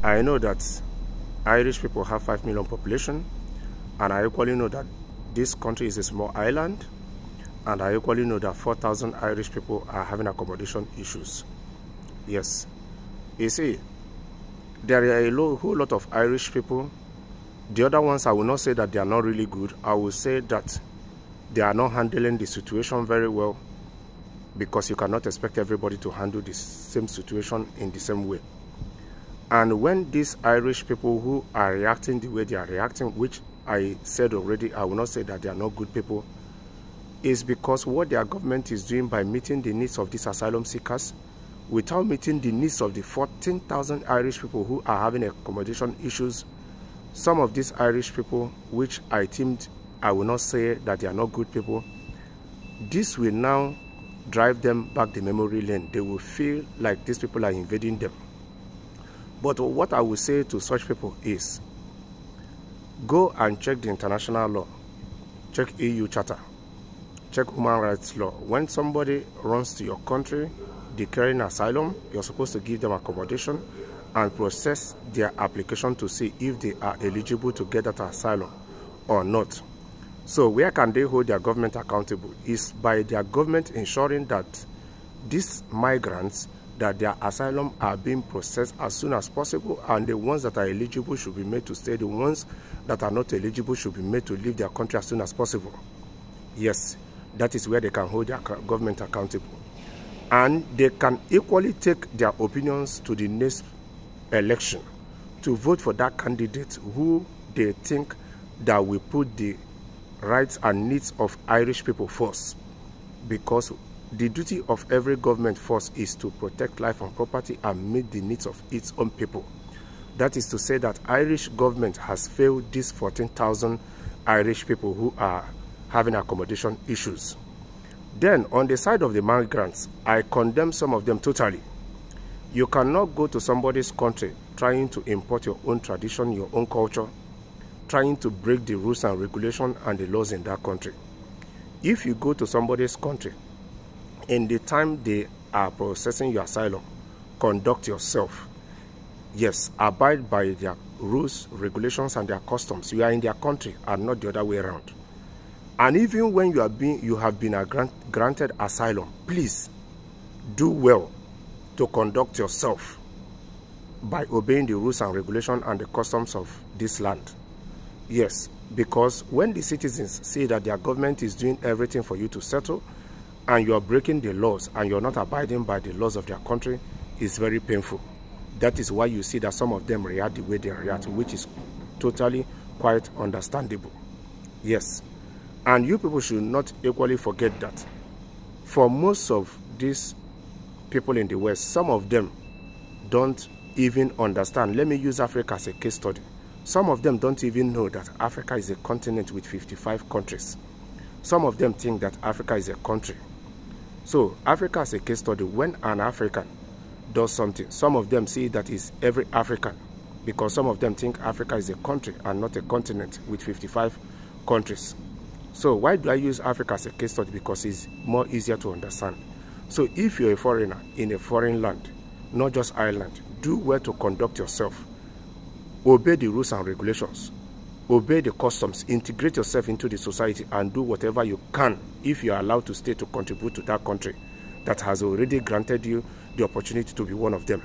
I know that Irish people have 5 million population, and I equally know that this country is a small island, and I equally know that 4,000 Irish people are having accommodation issues. Yes, you see, there are a whole lot of Irish people. The other ones, I will not say that they are not really good. I will say that they are not handling the situation very well, because you cannot expect everybody to handle the same situation in the same way. And when these Irish people who are reacting the way they are reacting, which I said already, I will not say that they are not good people, is because what their government is doing by meeting the needs of these asylum seekers without meeting the needs of the 14,000 Irish people who are having accommodation issues. Some of these Irish people, which I will not say that they are not good people, this will now drive them back the memory lane. They will feel like these people are invading them. But what I will say to such people is, go and check the international law, check EU Charter, check human rights law. When somebody runs to your country declaring asylum, you're supposed to give them accommodation and process their application to see if they are eligible to get that asylum or not. So where can they hold their government accountable? Is by their government ensuring that these migrants, that their asylum are being processed as soon as possible, and the ones that are eligible should be made to stay. The ones that are not eligible should be made to leave their country as soon as possible. Yes, that is where they can hold their government accountable. And they can equally take their opinions to the next election to vote for that candidate who they think that will put the rights and needs of Irish people first. Because the duty of every government force is to protect life and property and meet the needs of its own people. That is to say that Irish government has failed these 14,000 Irish people who are having accommodation issues. Then, on the side of the migrants, I condemn some of them totally. You cannot go to somebody's country trying to import your own tradition, your own culture, trying to break the rules and regulations and the laws in that country. If you go to somebody's country, in the time they are processing your asylum, conduct yourself. Yes, abide by their rules, regulations, and their customs. You are in their country and not the other way around. And even when you have been granted asylum, please do well to conduct yourself by obeying the rules and regulations and the customs of this land. Yes, because when the citizens see that their government is doing everything for you to settle, and you are breaking the laws and you're not abiding by the laws of their country, it's very painful. That is why you see that some of them react the way they react, which is totally quite understandable. Yes. And you people should not equally forget that for most of these people in the West, some of them don't even understand. Let me use Africa as a case study. Some of them don't even know that Africa is a continent with 55 countries. Some of them think that Africa is a country. So Africa as a case study, when an African does something, some of them see that it's every African, because some of them think Africa is a country and not a continent with 55 countries. So why do I use Africa as a case study? Because it's more easier to understand. So if you're a foreigner in a foreign land, not just Ireland, do well to conduct yourself. Obey the rules and regulations. Obey the customs, integrate yourself into the society, and do whatever you can if you are allowed to stay to contribute to that country that has already granted you the opportunity to be one of them.